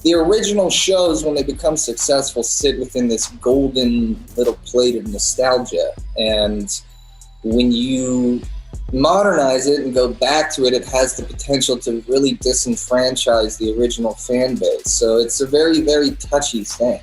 The original shows, when they become successful, sit within this golden little plate of nostalgia. And when you modernize it and go back to it, it has the potential to really disenfranchise the original fan base. So it's a very, very touchy thing.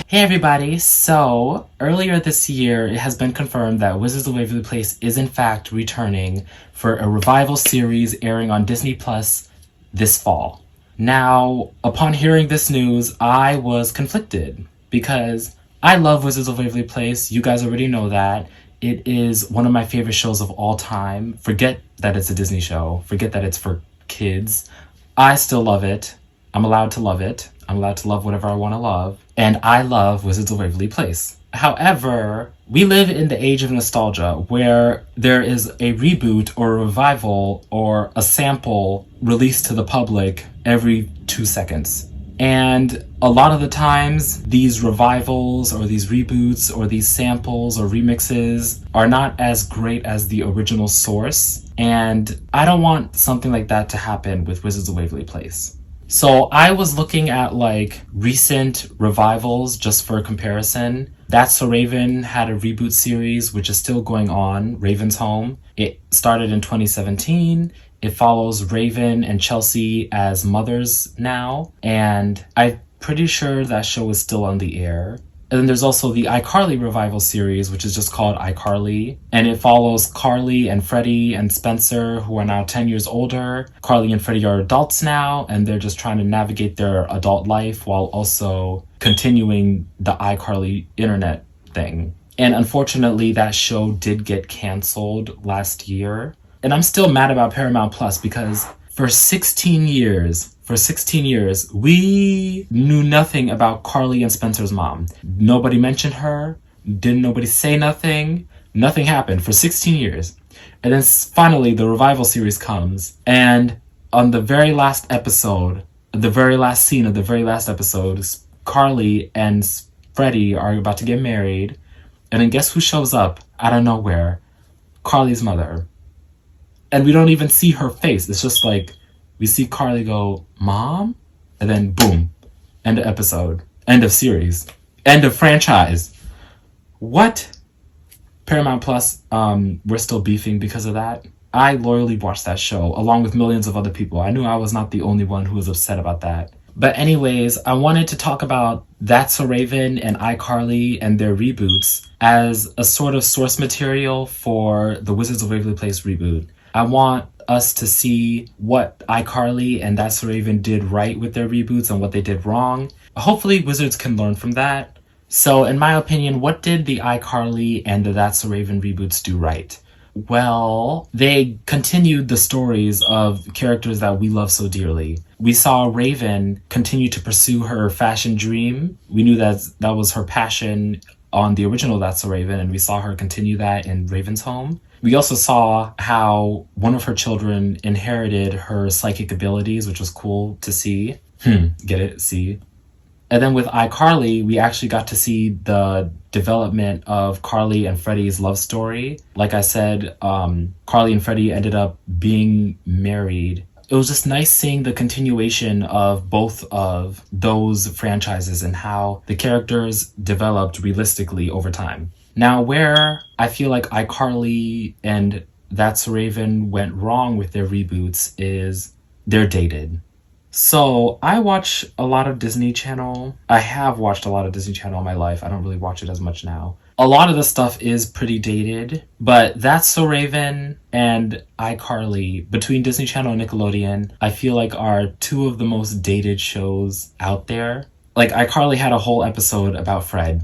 Hey everybody, so earlier this year it has been confirmed that Wizards of Waverly Place is in fact returning for a revival series airing on Disney Plus this fall. Now, upon hearing this news, I was conflicted because I love Wizards of Waverly Place. You guys already know that. It is one of my favorite shows of all time. Forget that it's a Disney show. Forget that it's for kids. I still love it. I'm allowed to love it. I'm allowed to love whatever I want to love. And I love Wizards of Waverly Place. However, we live in the age of nostalgia where there is a reboot or a revival or a sample released to the public every 2 seconds. And a lot of the times, these revivals or these reboots or these samples or remixes are not as great as the original source. And I don't want something like that to happen with Wizards of Waverly Place. So I was looking at like recent revivals just for comparison. That's So Raven had a reboot series which is still going on, Raven's Home. It started in 2017. It follows Raven and Chelsea as mothers now, and I'm pretty sure that show is still on the air. And then there's also the iCarly revival series, which is just called iCarly. And it follows Carly and Freddie and Spencer, who are now 10 years older. Carly and Freddie are adults now, and they're just trying to navigate their adult life while also continuing the iCarly internet thing. And unfortunately, that show did get canceled last year. And I'm still mad about Paramount Plus because for 16 years, we knew nothing about Carly and Spencer's mom. Nobody mentioned her. Didn't nobody say nothing. Nothing happened for 16 years. And then finally the revival series comes. And on the very last episode, the very last scene of the very last episode, Carly and Freddie are about to get married. And then guess who shows up out of nowhere? Carly's mother. And we don't even see her face. It's just like, we see Carly go, "Mom?" And then boom. End of episode. End of series. End of franchise. What? Paramount Plus, we're still beefing because of that. I loyally watched that show, along with millions of other people. I knew I was not the only one who was upset about that. But anyways, I wanted to talk about That's So Raven and iCarly and their reboots as a sort of source material for the Wizards of Waverly Place reboot. I want us to see what iCarly and That's So Raven did right with their reboots and what they did wrong. Hopefully Wizards can learn from that. So in my opinion, what did the iCarly and the That's So Raven reboots do right? Well, they continued the stories of characters that we love so dearly. We saw Raven continue to pursue her fashion dream. We knew that that was her passion on the original That's So Raven, and we saw her continue that in Raven's Home. We also saw how one of her children inherited her psychic abilities, which was cool to see. Get it? See? And then with iCarly, we actually got to see the development of Carly and Freddie's love story. Like I said, Carly and Freddie ended up being married. It was just nice seeing the continuation of both of those franchises and how the characters developed realistically over time. Now, where I feel like iCarly and That's So Raven went wrong with their reboots is they're dated. So I watch a lot of Disney Channel. I have watched a lot of Disney Channel in my life. I don't really watch it as much now. A lot of the stuff is pretty dated, but That's So Raven and iCarly, between Disney Channel and Nickelodeon, I feel like are two of the most dated shows out there. Like iCarly had a whole episode about Fred.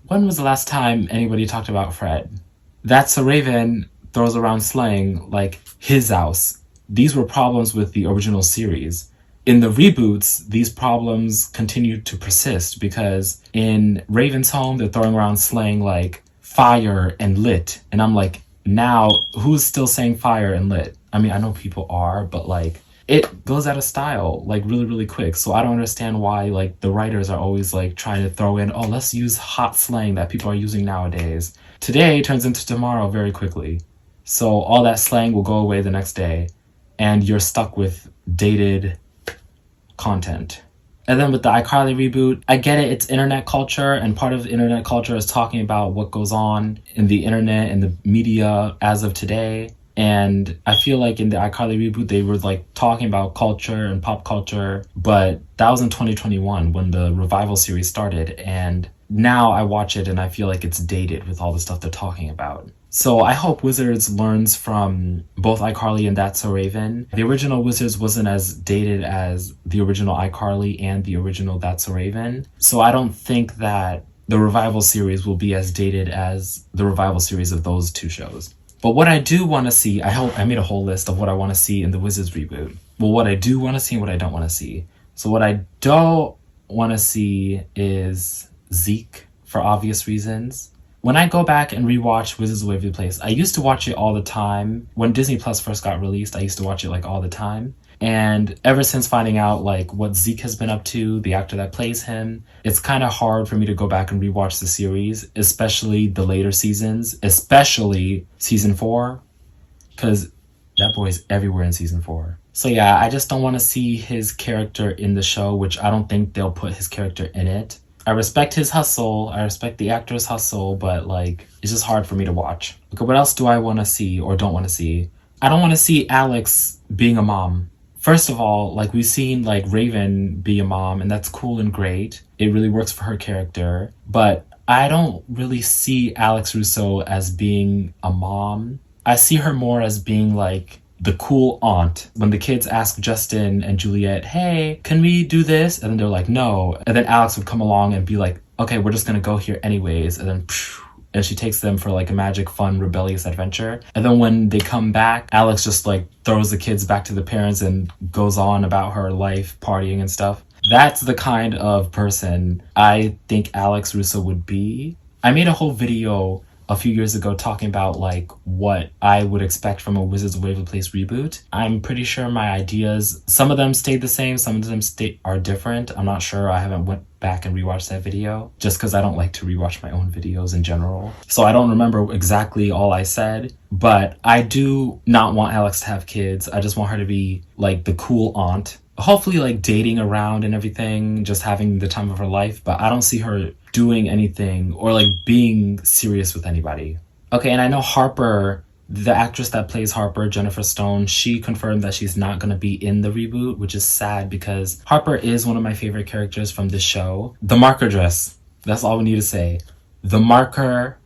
When was the last time anybody talked about Fred? That's So Raven throws around slang like his house. These were problems with the original series. In the reboots, these problems continue to persist because in Raven's Home, they're throwing around slang like fire and lit. And I'm like, now, who's still saying fire and lit? I mean, I know people are, but like, it goes out of style like really, really quick. So I don't understand why like the writers are always like trying to throw in, oh, let's use hot slang that people are using nowadays. Today turns into tomorrow very quickly. So all that slang will go away the next day and you're stuck with dated content. And then with the iCarly reboot, I get it, it's internet culture, and part of internet culture is talking about what goes on in the internet and the media as of today. And I feel like in the iCarly reboot, they were like talking about culture and pop culture, but that was in 2021 when the revival series started. And now I watch it and I feel like it's dated with all the stuff they're talking about. So I hope Wizards learns from both iCarly and That's So Raven. The original Wizards wasn't as dated as the original iCarly and the original That's So Raven. So I don't think that the revival series will be as dated as the revival series of those two shows. But what I do want to see, I made a whole list of what I want to see in the Wizards reboot. Well, what I do want to see and what I don't want to see. So what I don't want to see is Zeke, for obvious reasons. When I go back and rewatch Wizards of Waverly Place, I used to watch it all the time. When Disney Plus first got released, I used to watch it like all the time. And ever since finding out like what Zeke has been up to, the actor that plays him, it's kind of hard for me to go back and rewatch the series, especially the later seasons, especially season 4, because that boy's everywhere in season 4. So yeah, I just don't want to see his character in the show, which I don't think they'll put his character in it. I respect his hustle, I respect the actor's hustle, but like, it's just hard for me to watch. Okay, what else do I want to see or don't want to see? I don't want to see Alex being a mom. First of all, like we've seen like Raven be a mom and that's cool and great. It really works for her character, but I don't really see Alex Russo as being a mom. I see her more as being like the cool aunt. When the kids ask Justin and Juliet, hey, can we do this? And then they're like, no. And then Alex would come along and be like, okay, we're just gonna go here anyways. And then and she takes them for like a magic, fun, rebellious adventure. And then when they come back, Alex just like throws the kids back to the parents and goes on about her life, partying and stuff. That's the kind of person I think Alex Russo would be. I made a whole video a few years ago talking about like what I would expect from a Wizards of Waverly Place reboot. I'm pretty sure my ideas, some of them stayed the same, some of them are different. I'm not sure. I haven't went back and rewatched that video just because I don't like to rewatch my own videos in general. So I don't remember exactly all I said, but I do not want Alex to have kids. I just want her to be like the cool aunt. Hopefully like dating around and everything, just having the time of her life, but I don't see her doing anything or like being serious with anybody. Okay, and I know Harper, the actress that plays Harper, Jennifer Stone, she confirmed that she's not going to be in the reboot, which is sad because Harper is one of my favorite characters from this show. The marker dress. That's all we need to say. The marker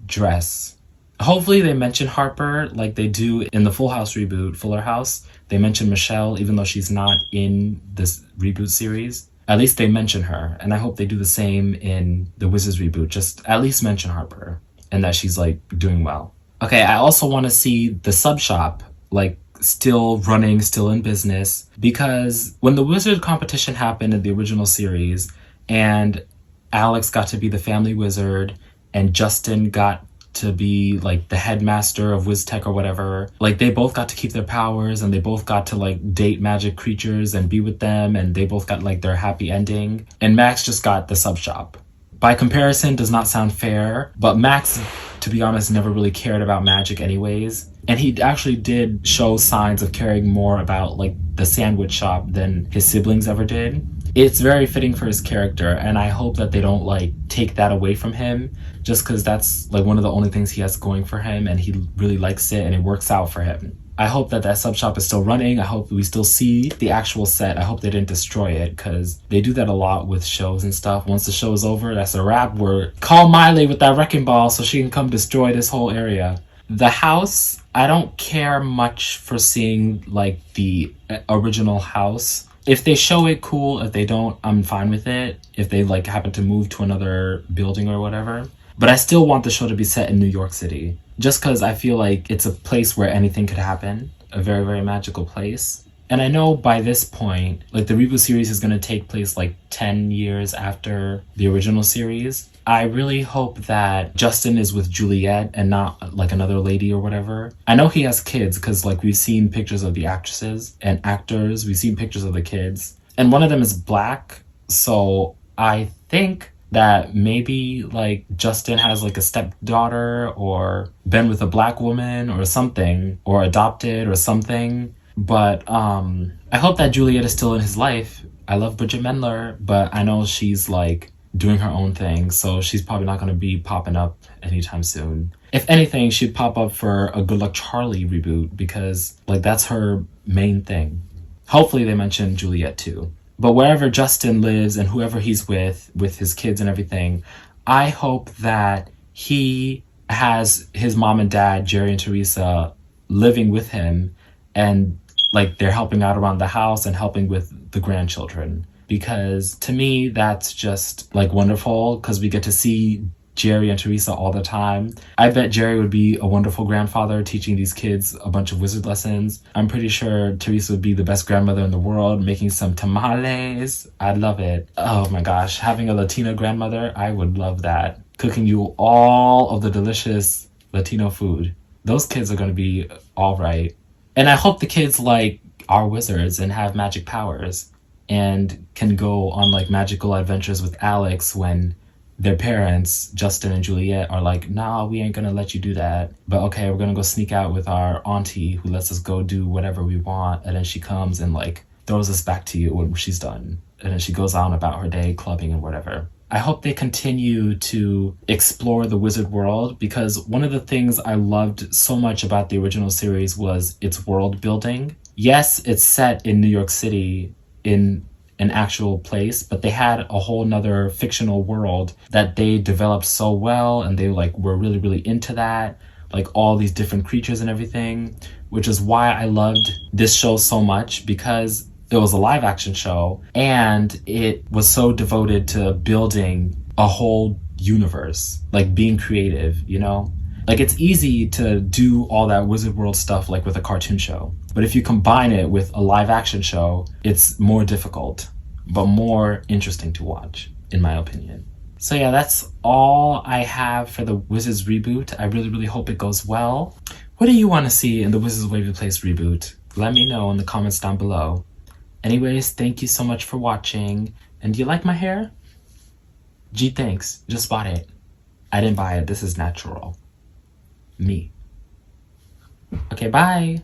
dress. Hopefully they mention Harper like they do in the Full House reboot, Fuller House. They mention Michelle, even though she's not in this reboot series. At least they mention her, and I hope they do the same in the Wizards reboot. Just at least mention Harper and that she's like doing well. Okay, I also want to see the sub shop like still running, still in business, because when the Wizard competition happened in the original series and Alex got to be the family wizard and Justin got to be like the headmaster of WizTech or whatever, like they both got to keep their powers and they both got to like date magic creatures and be with them, and they both got like their happy ending, and Max just got the sub shop. By comparison, does not sound fair, but Max, to be honest, never really cared about magic anyways, and he actually did show signs of caring more about like the sandwich shop than his siblings ever did. It's very fitting for his character, and I hope that they don't like take that away from him, just because that's like one of the only things he has going for him, and he really likes it and it works out for him. I hope that that sub shop is still running. I hope we still see the actual set. I hope they didn't destroy it, because they do that a lot with shows and stuff. Once the show is over, that's a wrap. Call Miley with that wrecking ball so she can come destroy this whole area. The house, I don't care much for seeing like the original house. If they show it, cool. If they don't, I'm fine with it. If they like happen to move to another building or whatever. But I still want the show to be set in New York City, just because I feel like it's a place where anything could happen. A very, very magical place. And I know by this point, like the reboot series is going to take place like 10 years after the original series. I really hope that Justin is with Juliet and not like another lady or whatever. I know he has kids because like we've seen pictures of the actresses and actors, we've seen pictures of the kids, and one of them is black. So I think that maybe like Justin has like a stepdaughter or been with a black woman or something, or adopted or something. But I hope that Juliet is still in his life. I love Bridget Mendler, but I know she's like doing her own thing, so she's probably not going to be popping up anytime soon. If anything, she'd pop up for a Good Luck Charlie reboot because like that's her main thing. Hopefully they mention Juliet too. But wherever Justin lives and whoever he's with his kids and everything, I hope that he has his mom and dad, Jerry and Teresa, living with him, and like they're helping out around the house and helping with the grandchildren. Because to me, that's just like wonderful because we get to see Jerry and Teresa all the time. I bet Jerry would be a wonderful grandfather teaching these kids a bunch of wizard lessons. I'm pretty sure Teresa would be the best grandmother in the world, making some tamales. I'd love it. Oh my gosh, having a Latina grandmother, I would love that. Cooking you all of the delicious Latino food. Those kids are going to be all right. And I hope the kids like are wizards and have magic powers and can go on like magical adventures with Alex when their parents, Justin and Juliet, are like, nah, we ain't gonna let you do that. But okay, we're gonna go sneak out with our auntie who lets us go do whatever we want. And then she comes and like throws us back to you when she's done. And then she goes on about her day clubbing and whatever. I hope they continue to explore the wizard world because one of the things I loved so much about the original series was its world building. Yes, it's set in New York City in an actual place, but they had a whole nother fictional world that they developed so well, and they like were really, really into that, like all these different creatures and everything, which is why I loved this show so much, because it was a live action show and it was so devoted to building a whole universe, like being creative, you know? Like it's easy to do all that Wizard World stuff like with a cartoon show. But if you combine it with a live action show, it's more difficult, but more interesting to watch, in my opinion. So yeah, that's all I have for the Wizards reboot. I really, really hope it goes well. What do you want to see in the Wizards of Waverly Place reboot? Let me know in the comments down below. Anyways, thank you so much for watching. And do you like my hair? Gee, thanks. Just bought it. I didn't buy it. This is natural. Me. Okay, bye.